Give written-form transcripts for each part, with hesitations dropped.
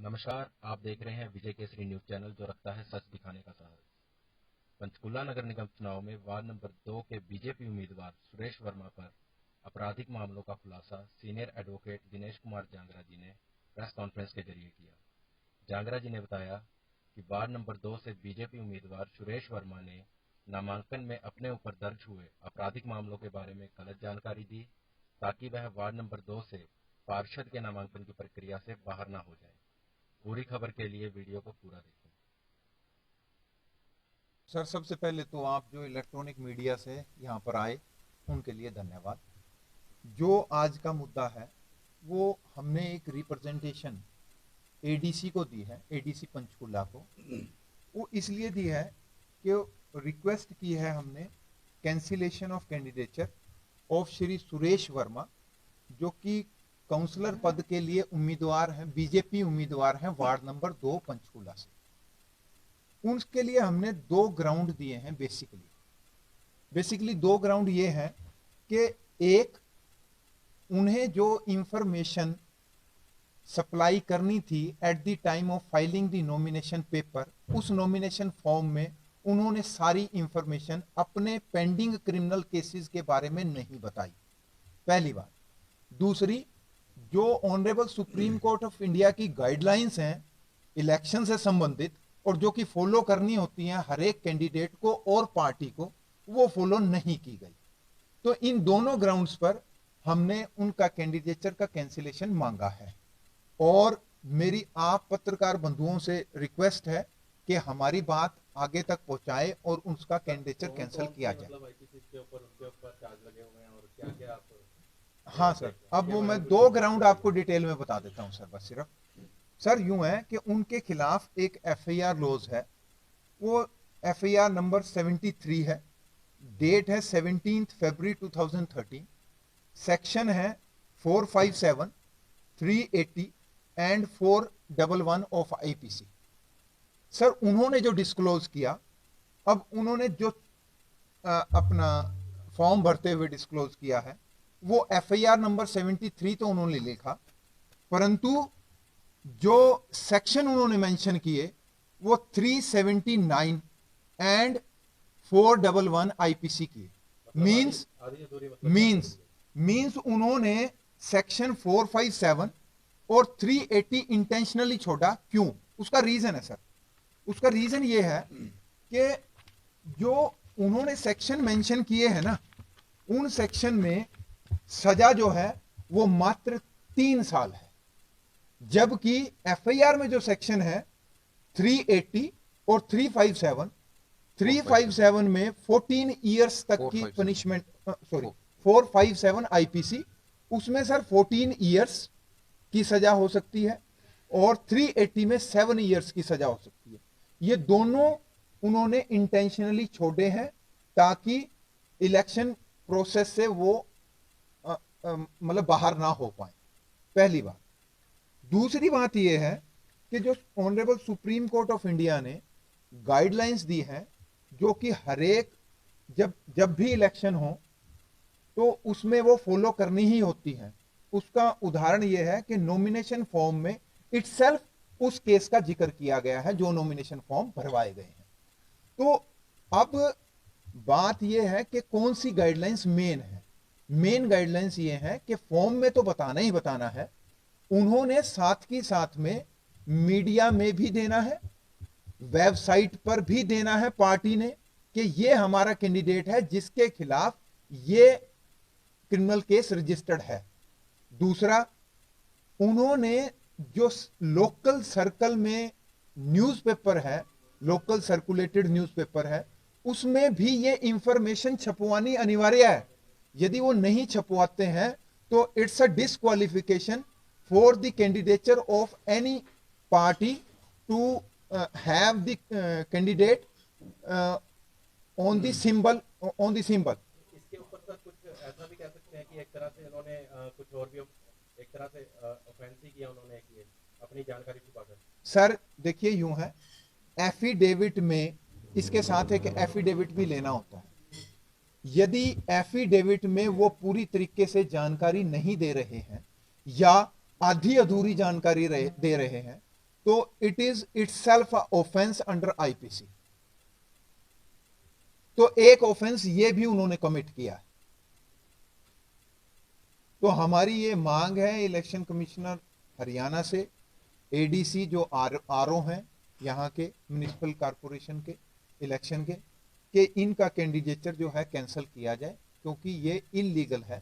नमस्कार, आप देख रहे हैं विजय केसरी न्यूज चैनल, जो रखता है सच दिखाने का साहस। पंचकुला नगर निगम चुनाव में वार्ड नंबर 2 के बीजेपी उम्मीदवार सुरेश वर्मा पर आपराधिक मामलों का खुलासा सीनियर एडवोकेट दिनेश कुमार जांगरा जी ने प्रेस कॉन्फ्रेंस के जरिए किया। जांगरा जी ने बताया कि वार्ड नंबर 2 से बीजेपी उम्मीदवार सुरेश वर्मा ने नामांकन में अपने ऊपर दर्ज हुए आपराधिक मामलों के बारे में गलत जानकारी दी, ताकि वह वार्ड नंबर 2 से पार्षद के नामांकन की प्रक्रिया से बाहर न हो जाए। पूरी खबर के लिए वीडियो को पूरा देखें। सर, सबसे पहले तो आप जो इलेक्ट्रॉनिक मीडिया से यहाँ पर आए उनके लिए धन्यवाद। जो आज का मुद्दा है वो हमने एक रिप्रेजेंटेशन एडीसी को दी है, एडीसी पंचकुला को। वो इसलिए दी है कि रिक्वेस्ट की है हमने cancellation of candidature of Shri Suresh Verma, जो कि काउंसलर पद के लिए उम्मीदवार हैं, बीजेपी उम्मीदवार हैं वार्ड नंबर 2 पंचकुला से। उनके लिए हमने 2 ग्राउंड दिए हैं। बेसिकली 2 ग्राउंड ये हैं कि एक, उन्हें जो इंफॉर्मेशन सप्लाई करनी थी at the time of filing the nomination paper, उस नॉमिनेशन फॉर्म में उन्होंने सारी इंफॉर्मेशन अपने पेंडिंग क्रिमिनल केसेस के बारे में नहीं बताई, पहली बात। दूसरी, जो honourable supreme court of India की गाइडलाइंस हैं इलेक्शन से संबंधित और जो कि फॉलो करनी होती हैं हर एक कैंडिडेट को और पार्टी को, वो फॉलो नहीं की गई। तो इन दोनों ग्राउंड्स पर हमने उनका कैंडिडेचर का कैंसिलेशन मांगा है। और मेरी आप पत्रकार बंधुओं से रिक्वेस्ट है कि हमारी बात आगे तक पहुंचाए और उसका कैंडिडेचर कैंसिल किया जाए। हाँ सर, अब वो मैं 2 ग्राउंड आपको डिटेल में बता देता हूं सर। बस सिर्फ सर यूं है कि उनके खिलाफ एक एफआईआर लॉज है। वो एफआईआर नंबर 73 है, डेट है 17 फरवरी 2013, सेक्शन है 457, 380 एंड 411 ऑफ आईपीसी। सर, उन्होंने जो डिस्क्लोज किया, अब उन्होंने जो अपना फॉर्म भरते हुए डिस्क्लोज किया है, वो एफआईआर नंबर 73 तो उन्होंने लिखा, परंतु जो सेक्शन उन्होंने मेंशन किए वो 379 एंड 411 आईपीसी किए। मींस उन्होंने सेक्शन 457 और 380 इंटेंशनली छोड़ा। क्यों? उसका रीजन है सर, उसका रीजन ये है कि जो उन्होंने सेक्शन मेंशन किए हैं ना, उन सेक्शन में सजा जो है वो मात्र 3 साल है, जबकि एफआईआर में जो सेक्शन है 380 और 357 में 14 इयर्स तक की पनिशमेंट, 457 आईपीसी, उसमें सर 14 इयर्स की सजा हो सकती है और 380 में 7 इयर्स की सजा हो सकती है। ये दोनों उन्होंने इंटेंशनली छोड़े हैं ताकि इलेक्शन प्रोसेस से वो मतलब बाहर ना हो पाए, पहली बात। दूसरी बात यह है कि जो honourable supreme court of India ने गाइडलाइंस दी है, जो कि हर एक जब भी इलेक्शन हो तो उसमें वो फॉलो करनी ही होती है। उसका उदाहरण यह है कि नॉमिनेशन फॉर्म में इटसेल्फ उस केस का जिक्र किया गया है जो नॉमिनेशन फॉर्म भरवाए गए हैं। तो अब बात यह है कि कौन सी गाइडलाइंस मेन है। मेन गाइडलाइंस ये है कि फॉर्म में तो बताना ही बताना है, उन्होंने साथ की साथ में मीडिया में भी देना है, वेबसाइट पर भी देना है पार्टी ने, कि ये हमारा कैंडिडेट है जिसके खिलाफ ये क्रिमिनल केस रजिस्टर्ड है। दूसरा, उन्होंने जो लोकल सर्कल में न्यूज़पेपर है, लोकल सर्कुलेटेड न्यूज़पेपर है, उसमें भी ये इंफॉर्मेशन छपवानी अनिवार्य है। यदि वो नहीं छपवाते हैं तो it's a disqualification for the candidature of any party to have the candidate on the symbol. इसके ऊपर सर कुछ ऐसा भी कह सकते हैं कि एक तरह से इन्होंने कुछ और भी एक तरह से ऑफेंस ही किया उन्होंने, किए अपनी जानकारी छुपाकर। सर देखिए, यूं है, एफिडेविट में इसके साथ एक एफिडेविट भी लेना होता है। यदि एफिडेविट में वो पूरी तरीके से जानकारी नहीं दे रहे हैं या आधी अधूरी जानकारी दे रहे हैं, तो it is itself offence under IPC. तो एक ऑफेंस ये भी उन्होंने कमिट किया है। तो हमारी ये मांग है इलेक्शन कमिश्नर हरियाणा से, एडीसी जो आरओ हैं यहां के म्युनिसिपल कॉरपोरेशन के इलेक्शन के, कि इनका कैंडिडेचर जो है कैंसिल किया जाए, क्योंकि ये इलीगल है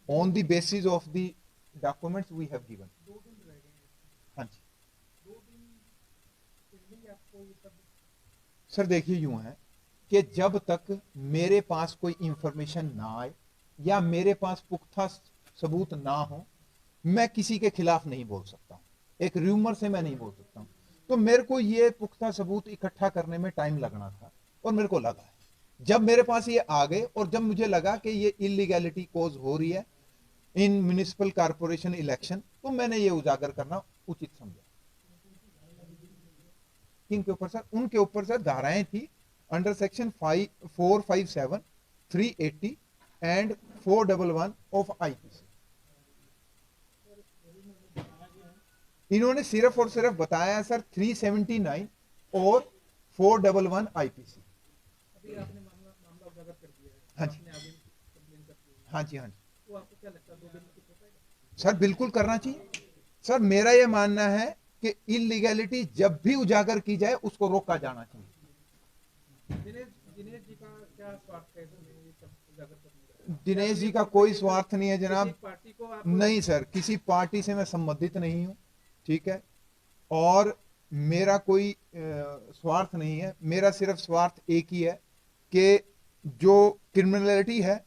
on the basis of the documents we have given. हाँ जी सर, देखिए यूं है कि जब तक मेरे पास कोई इंफॉर्मेशन ना आए या मेरे पास पुख्ता सबूत ना हो, मैं किसी के खिलाफ नहीं बोल सकता हूं। एक र्यूमर से मैं नहीं बोल सकता हूं। तो मेरे को ये पुख्ता सबूत इकट्ठा करने में टाइम लगना था, और मेरे को लगा है। जब मेरे पास ये आ गए और जब मुझे लगा कि ये इलीगैलिटी कोज हो रही है इन म्युनिसिपल कॉरपोरेशन इलेक्शन, तो मैंने ये उजागर करना उचित समझा। किन के ऊपर सर? उनके ऊपर सर धाराएं थी under section 457, 380 and 411 of IPC. इन्होंने सिर्फ और सिर्फ बताया सर 379 और 411 आईपीसी। अभी आपने मामला उजागर कर दिया है। हाँ जी, आपने आगे कंप्लेन कर दी है। हाँ जी, हाँ जी तो आपको क्या लगता है 2 दिन में कुछ हो पाएगा? सर, बिल्कुल करना चाहिए। सर मेरा यह मानना है कि इलीगैलिटी जब भी उजागर की जाए उसको रोका जाना चाहिए। दिनेश जी का क्या स्वार्थ है इसमें ये सब उजागर करने का? दिनेश जी का कोई स्वार्थ नहीं है जनाब। किसी पार्टी को आप नहीं सर, किसी पार्टी से मैं संबंधित नहीं हूं, ठीक है, और मेरा कोई स्वार्थ नहीं है। मेरा सिर्फ स्वार्थ एक ही है कि जो क्रिमिनलिटी है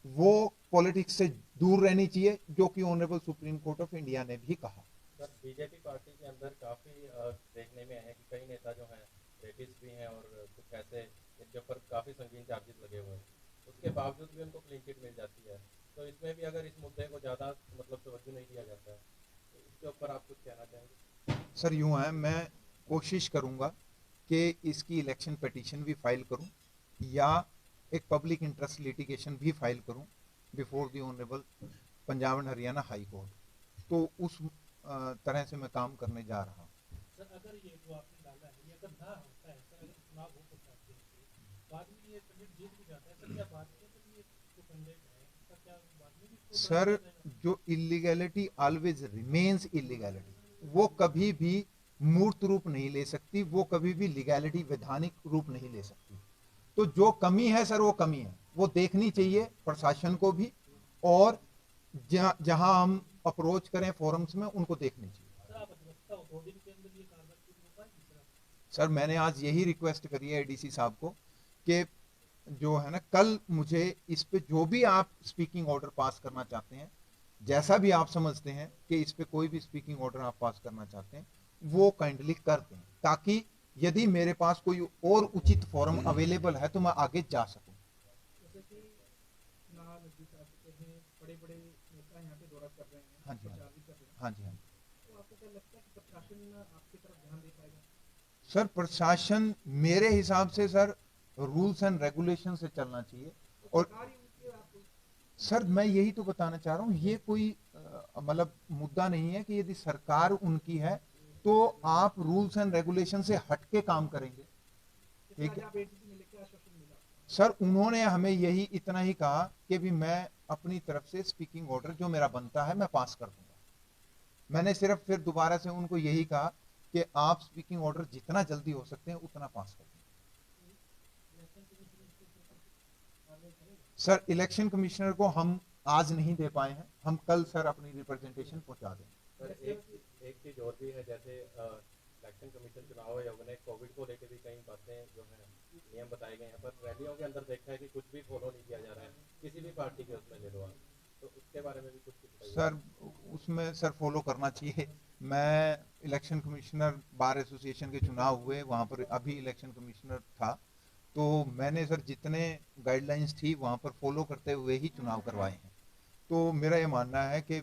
वो पॉलिटिक्स से दूर रहनी चाहिए, जो कि honourable supreme court of India ने भी कहा। सर, बीजेपी पार्टी के अंदर काफी देखने में है कि कई नेता जो हैं रेपिस्ट भी हैं और कुछ ऐसे इनके ऊपर काफी संगीन चार्जेस लगे हुए हैं, उसके बावजूद भी उनको क्लीन चिट मिल जाती है। तो इसमें भी अगर इस मुद्दे को ज्यादा मतलब तवज्जो नहीं दिया जाता है, तो इसके ऊपर आप कुछ कहना चाहेंगे? सर यूं है, मैं कोशिश करूंगा कि इसकी इलेक्शन पिटीशन भी फाइल करूं या एक पब्लिक इंटरेस्ट लिटिगेशन भी फाइल करूं before the honourable Punjab and Haryana high court. तो उस तरह से मैं काम करने जा रहा हूं। सर अगर ये जो आपने डाला है ये अगर ना होता है सर, अगर चुनाव हो सकता है बाद में ये कैंडिडेट जीत भी जाता है सर, क्या बात है सर, ये जो कैंडिडेट है इसका क्या बाद में भी इसको सर, जो इलीगैलिटी ऑलवेज रिमेन्स इलीगैलिटी, वो कभी भी मूर्त रूप नहीं ले सकती, वो कभी भी लीगैलिटी वैधानिक रूप नहीं ले सकती। तो जो कमी है सर, वो कमी है, वो देखनी चाहिए प्रशासन को भी, और जहां हम अप्रोच करें फोरम्स में उनको देखनी चाहिए। सर आप अधिवक्ता हो, 2 दिन के अंदर ये कार्रवाई पूरी हो पाएगी सर मैंने आज यही रिक्वेस्ट करी है एडीसी साहब को कि जो है ना, कल मुझे इस पे जो भी आप स्पीकिंग ऑर्डर पास करना चाहते हैं, जैसा भी आप समझते हैं कि इस पे कोई भी स्पीकिंग ऑर्डर आप पास करना चाहते हैं, वो काइंडली कर दें, ताकि यदि मेरे पास कोई और उचित फोरम अवेलेबल है तो मैं आगे जा सकूं। जैसे कि चुनाव नजदीक आ चुके हैं, बड़े-बड़े नेता यहाँ पे दौरा कर रहे हैं, हाँ जी, प्रचार भी कर रहे हैं। हाँ जी, हाँ जी। तो आपको क्या लगता है कि प्रशासन आपकी तरफ ध्यान दे पाएगा? सर प्रशासन मेरे हिसाब से सर रूल्स एंड रेगुलेशन से चलना चाहिए। और सरकार ही उनकी आप सर मैं यही तो बताना चाह रहा हूं, ये कोई मतलब मुद्दा नहीं है कि यदि सरकार उनकी है तो आप रूल्स एंड रेगुलेशन से हटके काम करेंगे, ठीक है। आप एडीसी में लेके आश्वासन मिला? सर उन्होंने हमें यही इतना ही कहा कि भी मैं अपनी तरफ से स्पीकिंग ऑर्डर जो मेरा बनता है मैं पास कर दूंगा। मैंने सिर्फ फिर दोबारा से उनको यही कहा कि आप स्पीकिंग ऑर्डर जितना जल्दी हो सकते हैं उतना पास कर दें। सर इलेक्शन कमिश्नर को हम आज नहीं दे पाए हैं, हम कल सर अपनी रिप्रेजेंटेशन पहुंचा देंगे। सर एक चीज और भी है, जैसे इलेक्शन कमीशन चुनाव आयोग ने कोविड को लेकर भी कई बातें जो है नियम बताए गए हैं, पर रैलियों के अंदर देखा है कि कुछ भी फॉलो नहीं किया जा रहा है, किसी भी पार्टी के उसमें ले लो आप, तो उसके बारे में भी कुछ बताइए। सर उसमें सर फॉलो करना चाहिए। मैं इलेक्शन कमिश्नर बार एसोसिएशन के चुनाव हुए, वहां पर अभी इलेक्शन कमिश्नर था, तो मैंने सर जितने गाइडलाइंस थी वहां पर फॉलो करते हुए ही चुनाव करवाए हैं। तो मेरा ये मानना है कि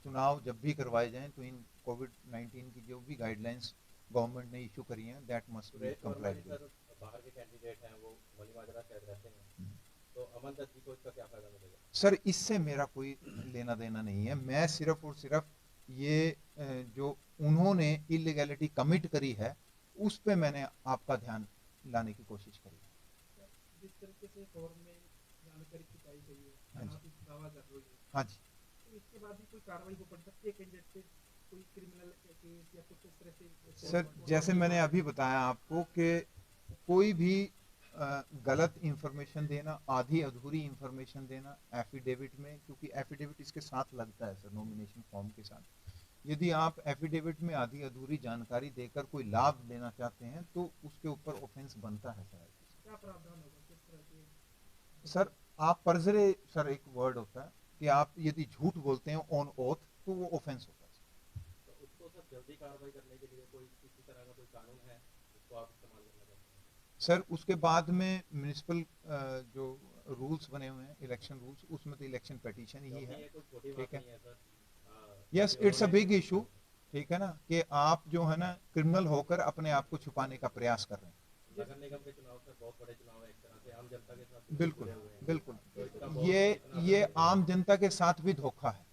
चुनाव जब भी करवाए जाएं तो इन कोविड-19 की जो भी गाइडलाइंस गवर्नमेंट ने इशू करी हैं that must be complied with. बाहर के कैंडिडेट हैं, वो मलीमाजरा शायद रहते हैं, तो अमन दत्त जी को इसका क्या फायदा मिलेगा? सर इससे मेरा कोई लेना देना नहीं है, मैं सिर्फ और सिर्फ ये जो उन्होंने जिन्होंने इलीगैलिटी कमिट करी है उस पे मैंने आपका ध्यान लाने की कोशिश करी है। जिस तरीके से फॉर्म में जानकारी छुपाई गई है, हाँ जी। आप इस दावा कर रहे हो, हाँ जी तो इसके बाद भी कोई कार्रवाई हो पड़ सकती है कैंडिडेट पे, कोई क्रिमिनल केस या कुछ इस तरह से? सर, जैसे मैंने अभी बताया आपको कि कोई भी गलत इंफॉर्मेशन देना, आधी अधूरी इंफॉर्मेशन देना एफिडेविट में, क्योंकि एफिडेविट इसके साथ लगता है सर नॉमिनेशन फॉर्म के साथ, यदि आप एफिडेविट में आधी अधूरी जानकारी देकर कोई लाभ लेना चाहते हैं तो उसके ऊपर ऑफेंस बनता है सर। क्या प्रावधान होगा, किस तरह के? सर आप परजरे, सर एक वर्ड होता है कि आप यदि झूठ बोलते हैं ऑन ओथ तो वो ऑफेंस होता है। तो उसको सर जल्दी कार्रवाई करने के लिए कोई किसी तरह का कोई कानून है उसको आप इस्तेमाल करना चाहते हैं? सर उसके बाद में म्युनिसिपल जो रूल्स बने हुए हैं, इलेक्शन रूल्स, उसमें तो इलेक्शन पिटीशन ही है, ठीक है। Yes, it's a big issue, ठीक है ना, कि आप जो है ना क्रिमिनल होकर अपने आप को छुपाने का प्रयास कर रहे हैं। नगर निगम के चुनाव सर बहुत बड़े चुनाव है, एक तरह से आम जनता के साथ बिल्कुल जुड़े हुए हैं। बिल्कुल, तो इसका बहुत ये कितना आम जनता के साथ भी धोखा है।